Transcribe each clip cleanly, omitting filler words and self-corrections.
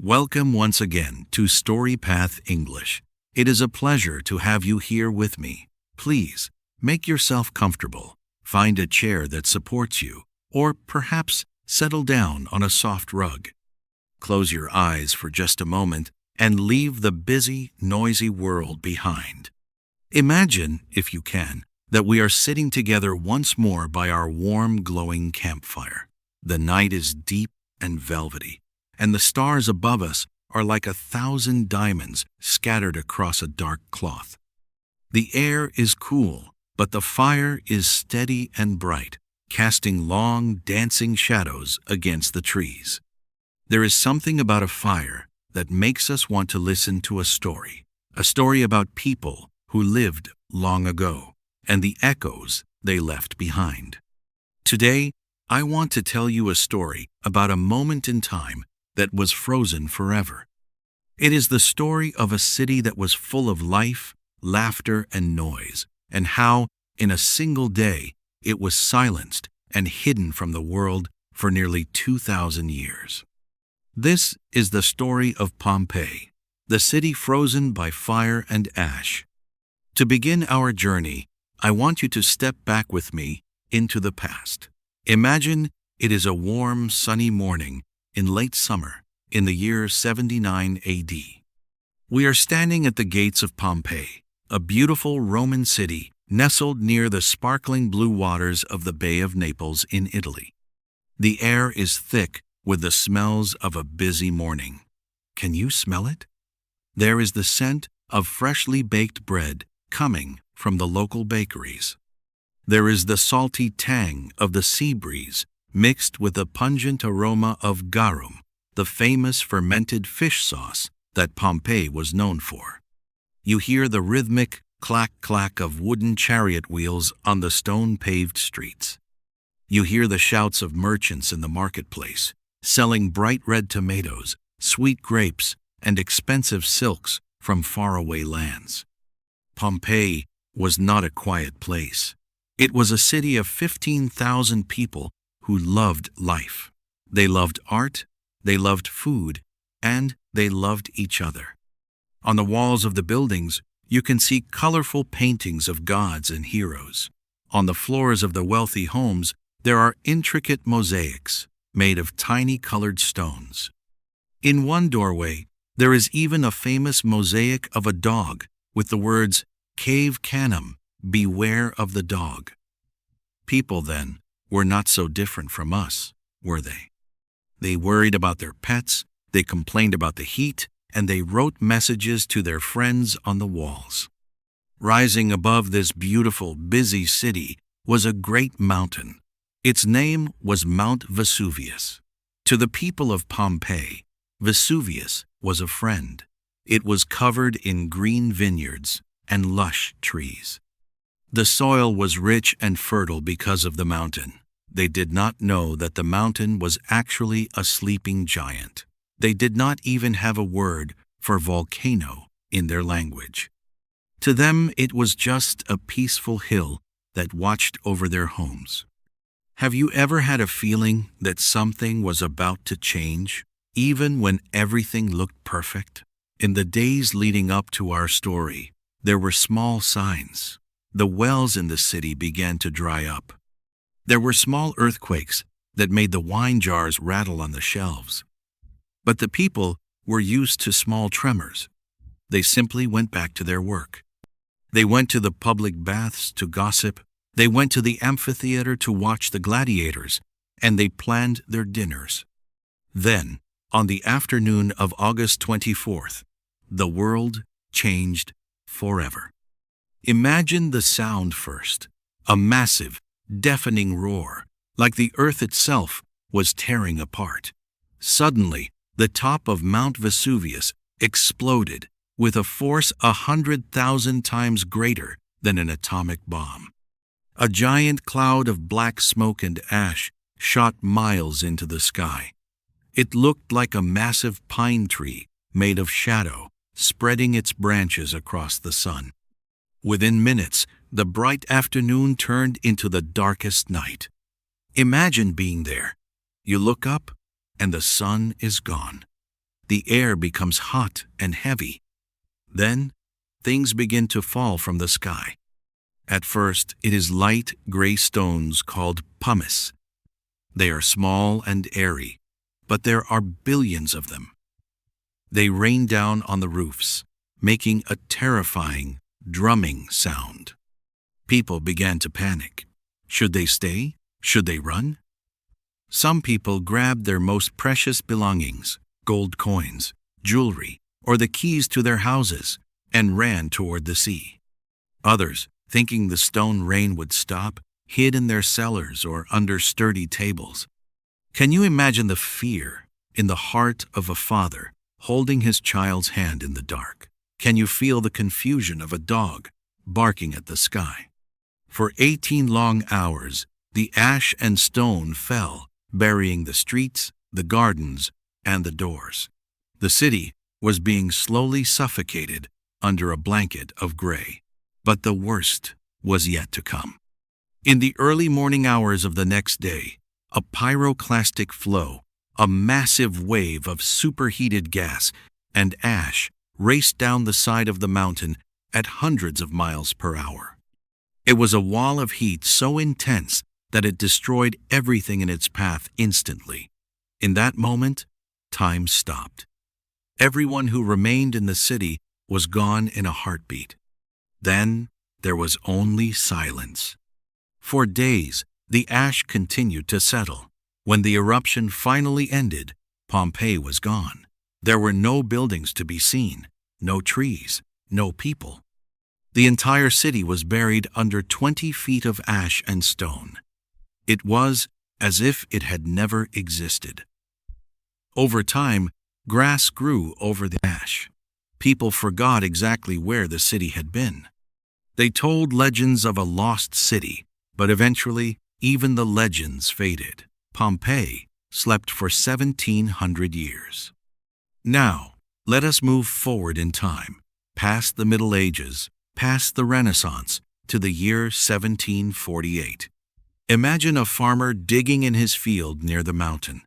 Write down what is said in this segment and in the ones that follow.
Welcome once again to StoryPath English. It is a pleasure to have you here with me. Please, make yourself comfortable. Find a chair that supports you, or perhaps settle down on a soft rug. Close your eyes for just a moment and leave the busy, noisy world behind. Imagine, if you can, that we are sitting together once more by our warm, glowing campfire. The night is deep and velvety, and the stars above us are like 1,000 diamonds scattered across a dark cloth. The air is cool, but the fire is steady and bright, casting long, dancing shadows against the trees. There is something about a fire that makes us want to listen to a story about people who lived long ago, and the echoes they left behind. Today, I want to tell you a story about a moment in time that was frozen forever. It is the story of a city that was full of life, laughter, and noise, and how, in a single day, it was silenced and hidden from the world for nearly 2,000 years. This is the story of Pompeii, the city frozen by fire and ash. To begin our journey, I want you to step back with me into the past. Imagine it is a warm, sunny morning in late summer in the year 79 AD. We are standing at the gates of Pompeii, a beautiful Roman city nestled near the sparkling blue waters of the Bay of Naples in Italy. The air is thick with the smells of a busy morning. Can you smell it? There is the scent of freshly baked bread coming from the local bakeries. There is the salty tang of the sea breeze mixed with the pungent aroma of garum, the famous fermented fish sauce that Pompeii was known for. You hear the rhythmic clack-clack of wooden chariot wheels on the stone-paved streets. You hear the shouts of merchants in the marketplace, selling bright red tomatoes, sweet grapes, and expensive silks from faraway lands. Pompeii was not a quiet place. It was a city of 15,000 people who loved life. They loved art, they loved food, and they loved each other. On the walls of the buildings, you can see colorful paintings of gods and heroes. On the floors of the wealthy homes, there are intricate mosaics made of tiny colored stones. In one doorway, there is even a famous mosaic of a dog with the words, "Cave Canem, beware of the dog." People then were not so different from us, were they? They worried about their pets, they complained about the heat, and they wrote messages to their friends on the walls. Rising above this beautiful, busy city was a great mountain. Its name was Mount Vesuvius. To the people of Pompeii, Vesuvius was a friend. It was covered in green vineyards and lush trees. The soil was rich and fertile because of the mountain. They did not know that the mountain was actually a sleeping giant. They did not even have a word for volcano in their language. To them, it was just a peaceful hill that watched over their homes. Have you ever had a feeling that something was about to change, even when everything looked perfect? In the days leading up to our story, there were small signs. The wells in the city began to dry up. There were small earthquakes that made the wine jars rattle on the shelves. But the people were used to small tremors. They simply went back to their work. They went to the public baths to gossip. They went to the amphitheater to watch the gladiators, and they planned their dinners. Then, on the afternoon of August 24th, the world changed forever. Imagine the sound first, a massive, deafening roar, like the earth itself was tearing apart. Suddenly, the top of Mount Vesuvius exploded with a force 100,000 times greater than an atomic bomb. A giant cloud of black smoke and ash shot miles into the sky. It looked like a massive pine tree made of shadow, spreading its branches across the sun. Within minutes, the bright afternoon turned into the darkest night. Imagine being there. You look up, and the sun is gone. The air becomes hot and heavy. Then, things begin to fall from the sky. At first, it is light gray stones called pumice. They are small and airy, but there are billions of them. They rain down on the roofs, making a terrifying, drumming sound. People began to panic. Should they stay? Should they run? Some people grabbed their most precious belongings, gold coins, jewelry, or the keys to their houses, and ran toward the sea. Others, thinking the stone rain would stop, hid in their cellars or under sturdy tables. Can you imagine the fear in the heart of a father holding his child's hand in the dark? Can you feel the confusion of a dog barking at the sky? For 18 long hours, the ash and stone fell, burying the streets, the gardens, and the doors. The city was being slowly suffocated under a blanket of gray. But the worst was yet to come. In the early morning hours of the next day, a pyroclastic flow, a massive wave of superheated gas and ash raced down the side of the mountain at hundreds of miles per hour. It was a wall of heat so intense that it destroyed everything in its path instantly. In that moment, time stopped. Everyone who remained in the city was gone in a heartbeat. Then there was only silence. For days, the ash continued to settle. When the eruption finally ended, Pompeii was gone. There were no buildings to be seen, no trees, no people. The entire city was buried under 20 feet of ash and stone. It was as if it had never existed. Over time, grass grew over the ash. People forgot exactly where the city had been. They told legends of a lost city, but eventually, even the legends faded. Pompeii slept for 1,700 years. Now, let us move forward in time, past the Middle Ages, past the Renaissance, to the year 1748. Imagine a farmer digging in his field near the mountain.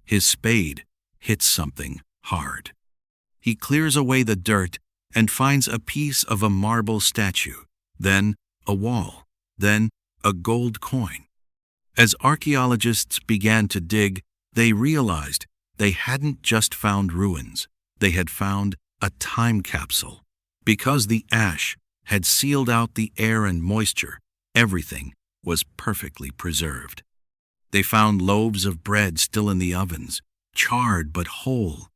His spade hits something hard. He clears away the dirt and finds a piece of a marble statue, then a wall, then a gold coin. As archaeologists began to dig, they realized they hadn't just found ruins, they had found a time capsule. Because the ash had sealed out the air and moisture, everything was perfectly preserved. They found loaves of bread still in the ovens, charred but whole.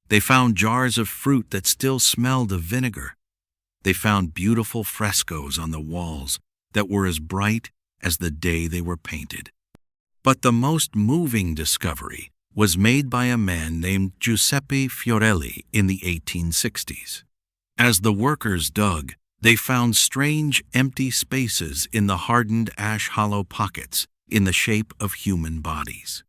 They found jars of fruit that still smelled of vinegar. They found beautiful frescoes on the walls that were as bright as the day they were painted. But the most moving discovery was made by a man named Giuseppe Fiorelli in the 1860s. As the workers dug, they found strange empty spaces in the hardened ash hollow pockets in the shape of human bodies.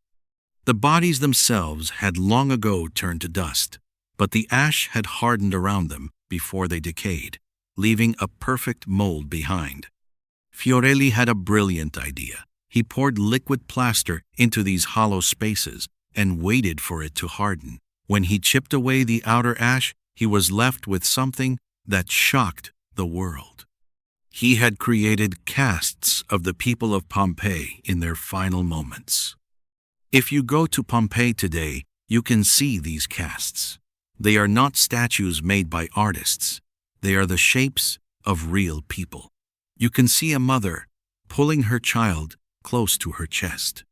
The bodies themselves had long ago turned to dust, but the ash had hardened around them before they decayed, leaving a perfect mold behind. Fiorelli had a brilliant idea. He poured liquid plaster into these hollow spaces and waited for it to harden. When he chipped away the outer ash, he was left with something that shocked the world. He had created casts of the people of Pompeii in their final moments. If you go to Pompeii today, you can see these casts. They are not statues made by artists. They are the shapes of real people. You can see a mother pulling her child close to her chest.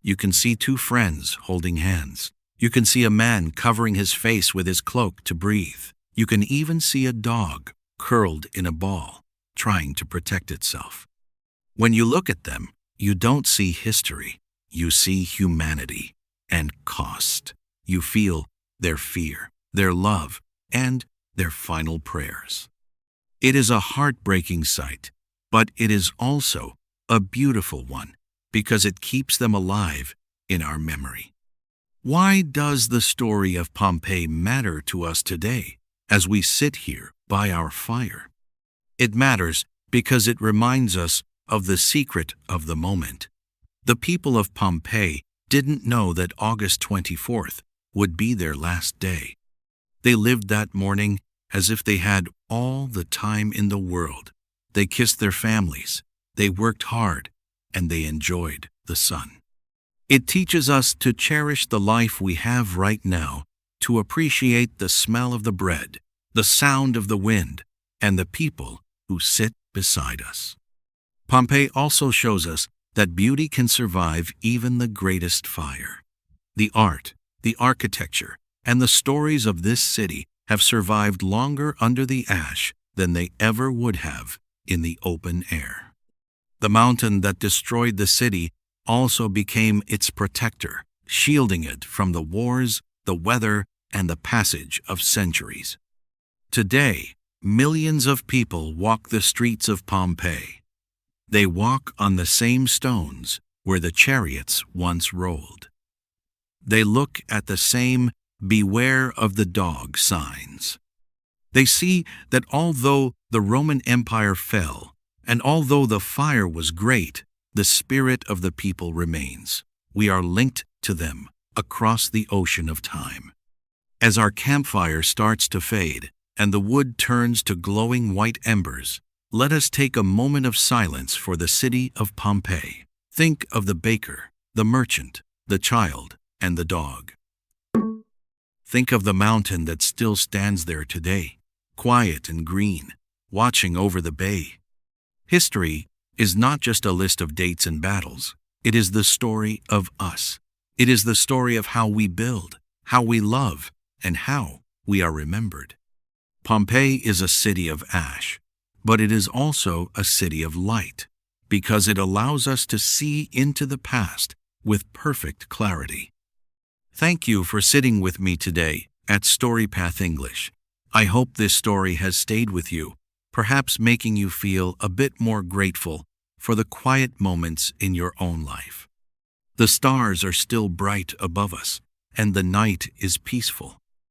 You can see two friends holding hands. You can see a man covering his face with his cloak to breathe. You can even see a dog curled in a ball, trying to protect itself. When you look at them, you don't see history. You see humanity and cost. You feel their fear, their love, and their final prayers. It is a heartbreaking sight, but it is also a beautiful one because it keeps them alive in our memory. Why does the story of Pompeii matter to us today as we sit here by our fire? It matters because it reminds us of the secret of the moment. The people of Pompeii didn't know that August 24th would be their last day. They lived that morning as if they had all the time in the world. They kissed their families, they worked hard, and they enjoyed the sun. It teaches us to cherish the life we have right now, to appreciate the smell of the bread, the sound of the wind, and the people who sit beside us. Pompeii also shows us that beauty can survive even the greatest fire. The art, the architecture, and the stories of this city have survived longer under the ash than they ever would have in the open air. The mountain that destroyed the city also became its protector, shielding it from the wars, the weather, and the passage of centuries. Today, millions of people walk the streets of Pompeii. They walk on the same stones where the chariots once rolled. They look at the same "Beware of the dog" signs. They see that although the Roman Empire fell, and although the fire was great, the spirit of the people remains. We are linked to them across the ocean of time. As our campfire starts to fade and the wood turns to glowing white embers, let us take a moment of silence for the city of Pompeii. Think of the baker, the merchant, the child, and the dog. Think of the mountain that still stands there today, quiet and green, watching over the bay. History is not just a list of dates and battles. It is the story of us. It is the story of how we build, how we love, and how we are remembered. Pompeii is a city of ash, but it is also a city of light, because it allows us to see into the past with perfect clarity. Thank you for sitting with me today at StoryPath English. I hope this story has stayed with you, perhaps making you feel a bit more grateful for the quiet moments in your own life. The stars are still bright above us, and the night is peaceful.